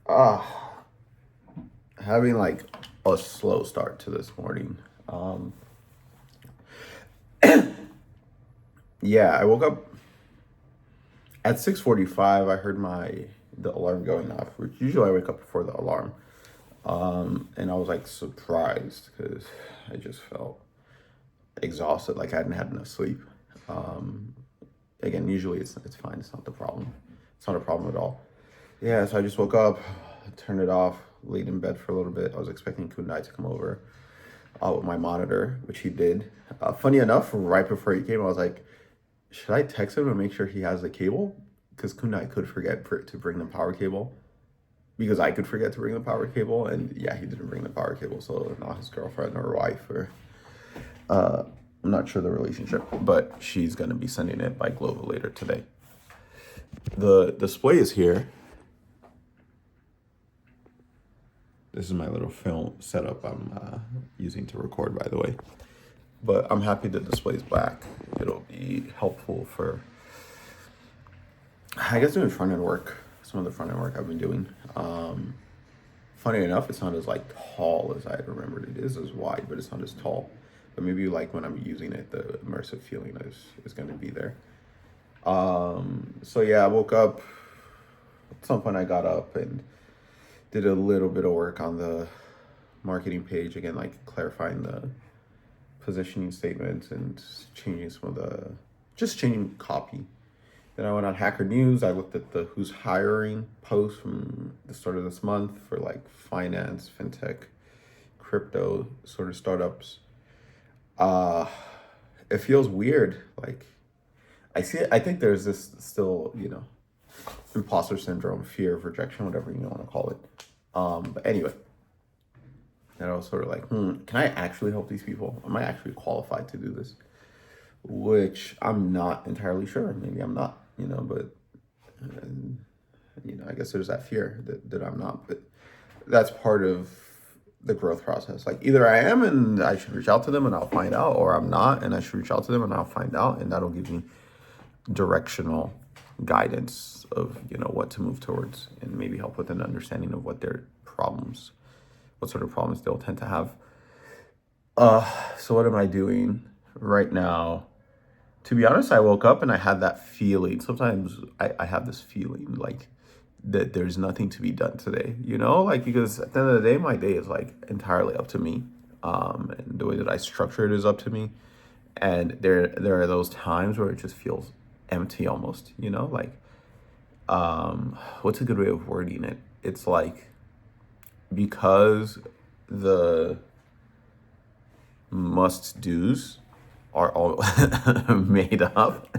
Ah, having like a slow start to this morning. Um, yeah, I woke up at 6:45. I heard the alarm going off, which usually I wake up before the alarm. And I was like surprised because I just felt exhausted, like I hadn't had enough sleep. Um, Again, usually it's fine. It's not the problem. It's not a problem at all. Yeah, so I just woke up, turned it off, laid in bed for a little bit. I was expecting Kunai to come over with my monitor, which he did. Funny enough, right before he came, I was like, should I text him and make sure he has the cable? Because Kunai could forget to bring the power cable. Because I could forget to bring the power cable, and yeah, he didn't bring the power cable, so not his girlfriend or wife or I'm not sure the relationship, but she's gonna be sending it by Global later today. The display is here. This is my little film setup I'm using to record, by the way. But I'm happy the display's back. It'll be helpful for, I guess, doing front end work. Some of the front end work I've been doing. Funny enough, it's not as like tall as I remembered it is as wide, but it's not as tall. But maybe like when I'm using it, the immersive feeling is going to be there. So yeah, I woke up. At some point, I got up and did a little bit of work on the marketing page again, like clarifying the positioning statements and changing some of the just changing copy. Then I went on Hacker News. I looked at the who's hiring post from the start of this month for like finance, fintech, crypto sort of startups. Uh it feels weird. Like I see it, I think there's this still, imposter syndrome, fear of rejection, whatever you want to call it. But anyway, and I was sort of like, can I actually help these people? Am I actually qualified to do this? Which I'm not entirely sure. Maybe I'm not, but and, I guess there's that fear that I'm not, but that's part of the growth process. Like either I am and I should reach out to them and I'll find out, or I'm not and I should reach out to them and I'll find out, and that'll give me directional guidance of what to move towards and maybe help with an understanding of what their problems, what sort of problems they'll tend to have. So what am I doing right now? To be honest, I woke up and I had that feeling. Sometimes I have this feeling like that there's nothing to be done today, like because at the end of the day, my day is like entirely up to me. And the way that I structure it is up to me. And there are those times where it just feels empty almost, like what's a good way of wording it? It's like because the must do's are all made up.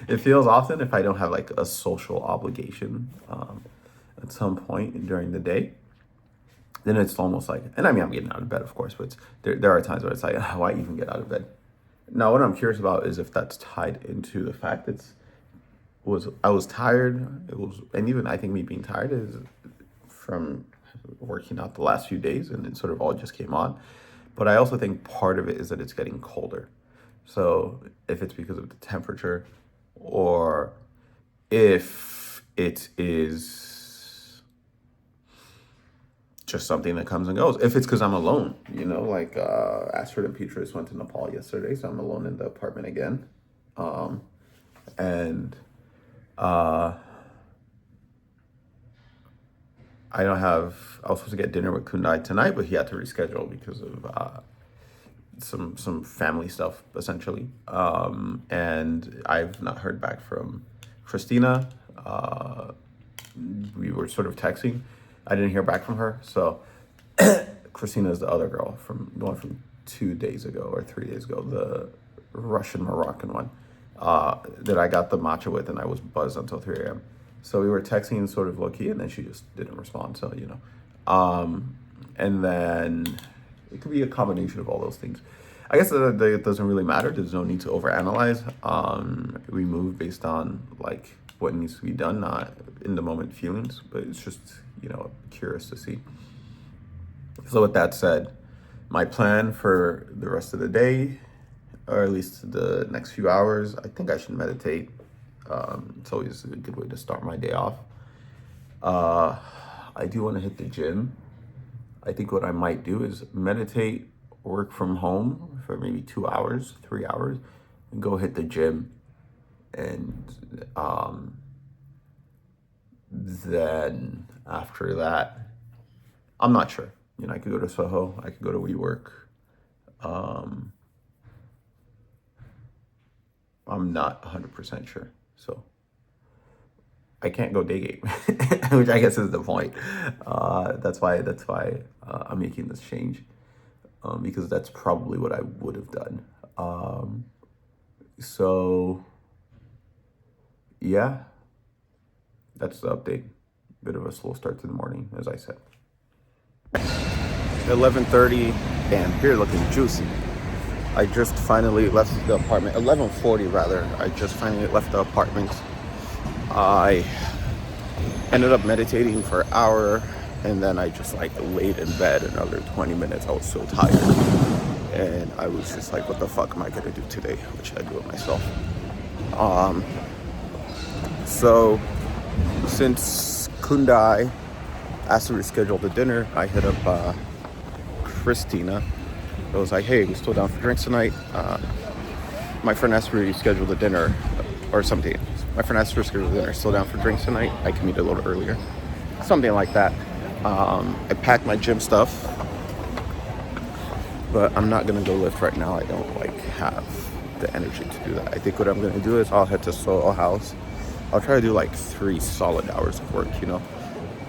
It feels often if I don't have like a social obligation at some point during the day, then it's almost like, and I mean, I'm getting out of bed, of course, but there are times where it's like, why even get out of bed? Now, what I'm curious about is if that's tied into the fact that I was tired. It was, and even I think me being tired is from working out the last few days, and it sort of all just came on. But I also think part of it is that it's getting colder. So if it's because of the temperature, or if it is just something that comes and goes, if it's because I'm alone, like Astrid and Petrus went to Nepal yesterday, so I'm alone in the apartment again. And I don't have. I was supposed to get dinner with Kunai tonight, but he had to reschedule because of some family stuff, essentially. And I've not heard back from Christina. We were sort of texting. I didn't hear back from her, so Christina is the other girl from the one from 2 days ago or 3 days ago, the Russian Moroccan one that I got the matcha with, and I was buzzed until 3 a.m. So we were texting sort of low key, and then she just didn't respond. So and then it could be a combination of all those things. I guess it doesn't really matter. There's no need to overanalyze. We move based on like what needs to be done, not in the moment feelings. But it's just curious to see. So with that said, my plan for the rest of the day, or at least the next few hours, I think I should meditate. It's always a good way to start my day off. Uh, I do want to hit the gym. I think what I might do is meditate, work from home for maybe 2 hours, 3 hours, and go hit the gym. And then after that, I'm not sure. You know, I could go to Soho, I could go to WeWork. I'm not 100% sure. So I can't go day game, which I guess is the point. That's why I'm making this change, because that's probably what I would have done. So yeah, that's the update. Bit of a slow start to the morning, as I said. 11:30, and beer looking juicy. I just finally left the apartment. 11:40 rather. I just finally left the apartment. I ended up meditating for an hour, and then I just like laid in bed another 20 minutes. I was so tired, and I was just like, what the fuck am I gonna do today? What should I do with myself? So since Kundai asked to reschedule the dinner, I hit up Christina. I was like, hey, we still down for drinks tonight? My friend asked to reschedule the dinner or something. My friend asked to reschedule the dinner. Still down for drinks tonight? I can meet a little earlier. Something like that. I packed my gym stuff, but I'm not gonna go lift right now. I don't have the energy to do that. I think what I'm gonna do is I'll head to Soho House. I'll try to do 3 solid hours of work,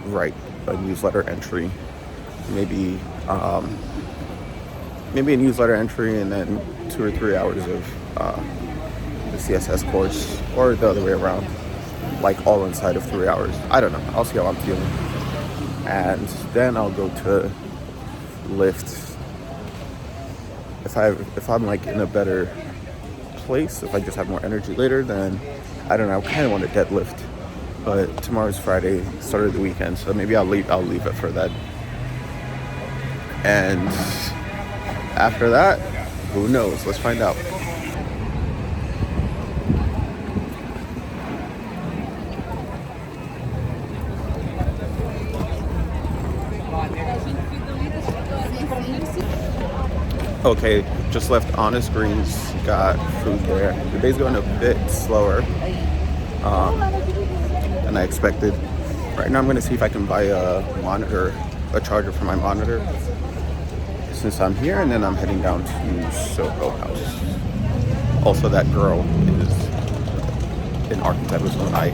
write a newsletter entry, maybe a newsletter entry, and then 2 or 3 hours of the CSS course, or the other way around, all inside of 3 hours. I don't know. I'll see how I'm feeling, and then I'll go to lift. If I'm in a better place, if I just have more energy later, then I don't know. I kind of want to deadlift, but tomorrow's Friday, start of the weekend, so maybe I'll leave it for that. And after that, who knows? Let's find out. Okay, just left Honest Greens, got food there. The day's going a bit slower than I expected. Right now I'm going to see if I can buy a charger for my monitor since I'm here, and then I'm heading down to Soho House. Also, that girl is an archetype of someone I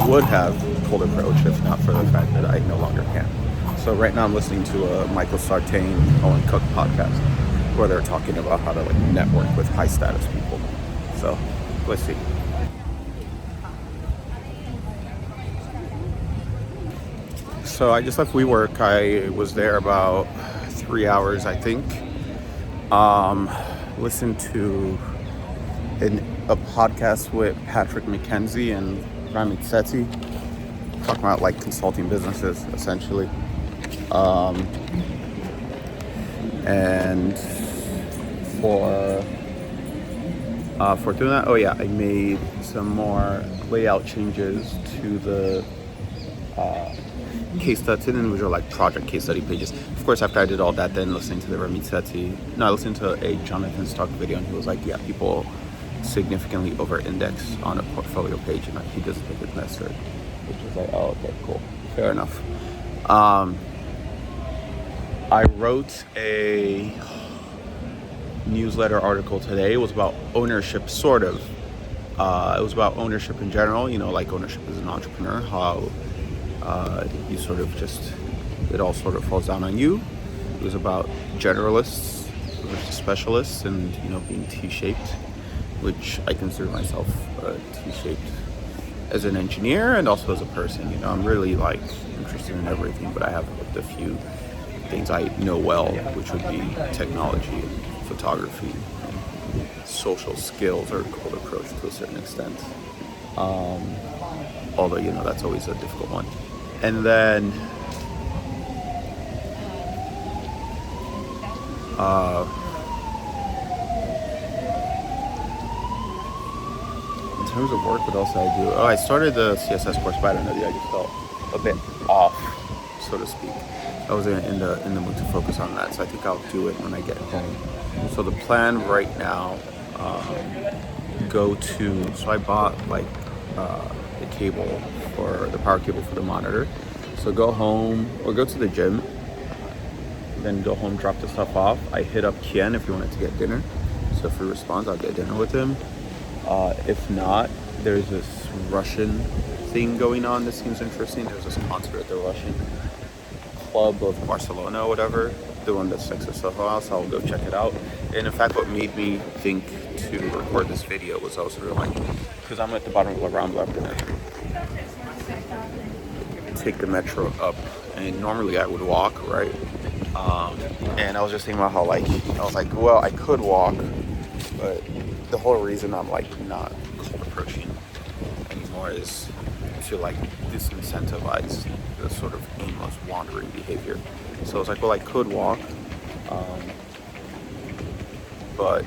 would have cold approach if not for the fact that I no longer can. So right now I'm listening to a Michael Sartain, Owen Cook podcast, where they're talking about how to network with high status people. So let's see. So I just left WeWork. I was there about 3 hours, I think. Listened to a podcast with Patrick McKenzie and Ramit Sethi, talking about consulting businesses essentially. And for doing that, I made some more layout changes to the case studies, individual project case study pages. Of course, after I did all that, then listening to the Ramit Sethi, I listened to a Jonathan Stark video, and he was like, yeah, people significantly over-index on a portfolio page, and he doesn't think it's necessary. Which was like, oh, okay, cool, fair enough. I wrote a newsletter article today. It was about ownership, sort of. It was about ownership in general, ownership as an entrepreneur, how you sort of it all sort of falls down on you. It was about generalists versus specialists, and, being T-shaped, which I consider myself T-shaped as an engineer and also as a person. I'm really interested in everything, but I have a few things I know well, which would be technology, photography, and social skills, or cold approach to a certain extent. Although, that's always a difficult one. And then in terms of work, what else did I do? I started the CSS course, but I don't know, I just felt a bit off, so to speak. I wasn't in the mood to focus on that, so I think I'll do it when I get home. So the plan right now, so I bought like the cable for the power cable for the monitor. So go home or go to the gym, then go home, drop the stuff off. I hit up Kian if he wanted to get dinner. So if he responds, I'll get dinner with him. If not, there's this Russian thing going on. This seems interesting. There's this concert at the Russian club of Barcelona or whatever, the one that's next to Soho House. I'll go check it out. And in fact, what made me think to record this video was I was sort of like, because I'm at the bottom of La Rambla, I'm gonna take the metro up, and normally I would walk, right? And I was just thinking about how like, I was like, well, I could walk, but the whole reason I'm like not cold approaching anymore is to like disincentivize the sort of aimless wandering behavior. So I was like, well, I could walk, but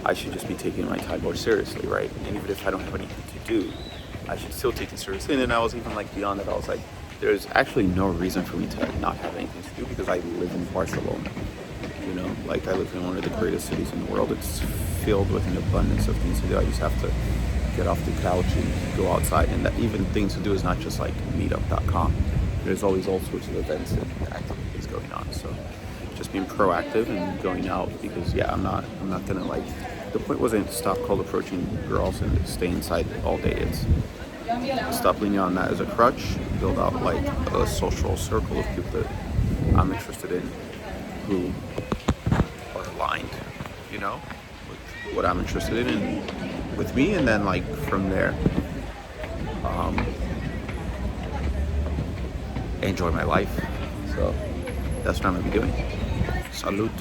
I should just be taking my time more seriously, right? And even if I don't have anything to do, I should still take it seriously. And then I was even like beyond that, I was like, there's actually no reason for me to not have anything to do because I live in Barcelona. You know, like I live in one of the greatest cities in the world. It's filled with an abundance of things to do. I just have to get off the couch and go outside. And that even things to do is not just like meetup.com. There's always all sorts of events and activities going on. So just being proactive and going out because I'm not gonna like, the point wasn't stop cold approaching girls and stay inside all day. It's stop leaning on that as a crutch, build out like a social circle of people that I'm interested in who are aligned, you know, with what I'm interested in and with me, and then like from there, enjoy my life. So that's what I'm gonna be doing. Salute.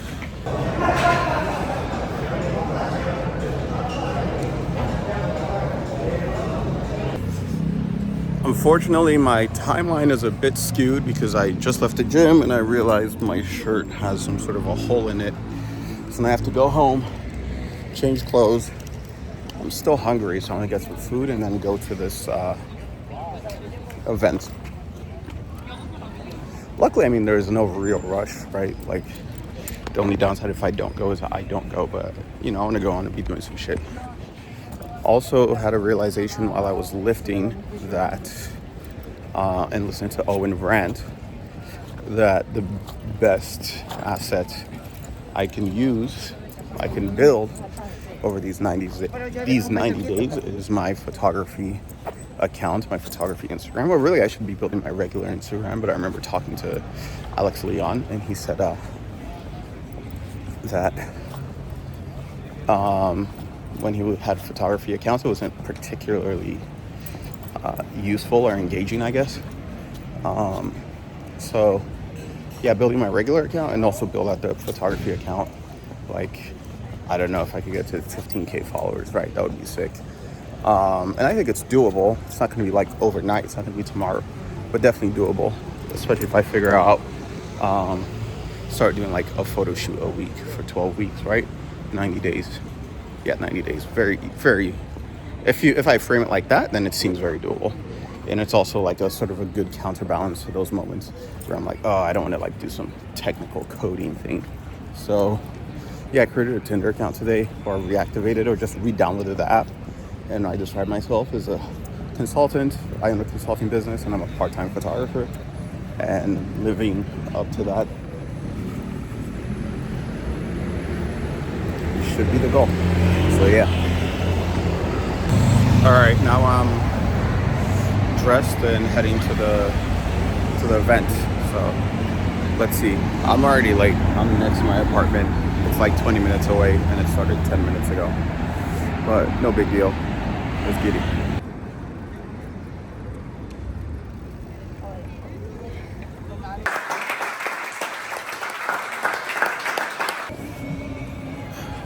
Unfortunately, my timeline is a bit skewed because I just left the gym and I realized my shirt has some sort of a hole in it. So now I have to go home, change clothes. I'm still hungry, so I'm gonna get some food and then go to this event. Luckily, I mean, there's no real rush, right? Like, the only downside if I don't go is I don't go, but, you know, I wanna go on and be doing some shit. Also had a realization while I was lifting that, and listening to Owen rant, that the best asset I can build over these 90 days is my photography account, my photography Instagram. Well, really, I should be building my regular Instagram, but I remember talking to Alex Leon, and he said that when he had photography accounts, it wasn't particularly useful or engaging, I guess. So yeah, building my regular account and also build out the photography account. Like, I don't know if I could get to 15K followers, right? That would be sick. And I think it's doable. It's not going to be like overnight. It's not going to be tomorrow, but definitely doable, especially if I figure out, start doing like a photo shoot a week for 12 weeks, right? 90 days. Yeah, 90 days. Very, very, if I frame it like that, then it seems very doable. And it's also like a sort of a good counterbalance to those moments where I'm like, oh, I don't want to like do some technical coding thing. So yeah, I created a Tinder account today, or reactivated, or just re-downloaded the app. And I describe myself as a consultant. I own a consulting business and I'm a part-time photographer. And living up to that should be the goal. So yeah. All right, now I'm dressed and heading to the event. So let's see. I'm already late. I'm next to my apartment. It's like 20 minutes away and it started 10 minutes ago. But no big deal. Let's get it.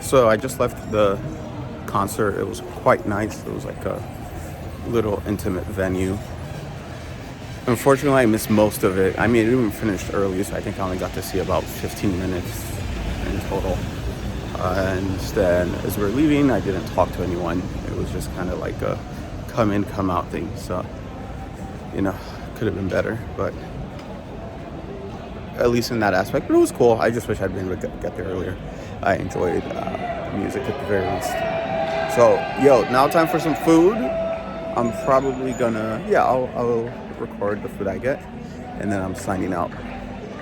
So I just left the concert. It was quite nice. It was like a little intimate venue. Unfortunately, I missed most of it. I mean, it even finished early, so I think I only got to see about 15 minutes in total. And then as we were leaving, I didn't talk to anyone. It was just kind of like a come in, come out thing. So, you know, could have been better, but at least in that aspect. But it was cool. I just wish I'd been able to get there earlier. I enjoyed the music at the very least. So, now time for some food. I'm probably gonna, I'll record the food I get, and then I'm signing out.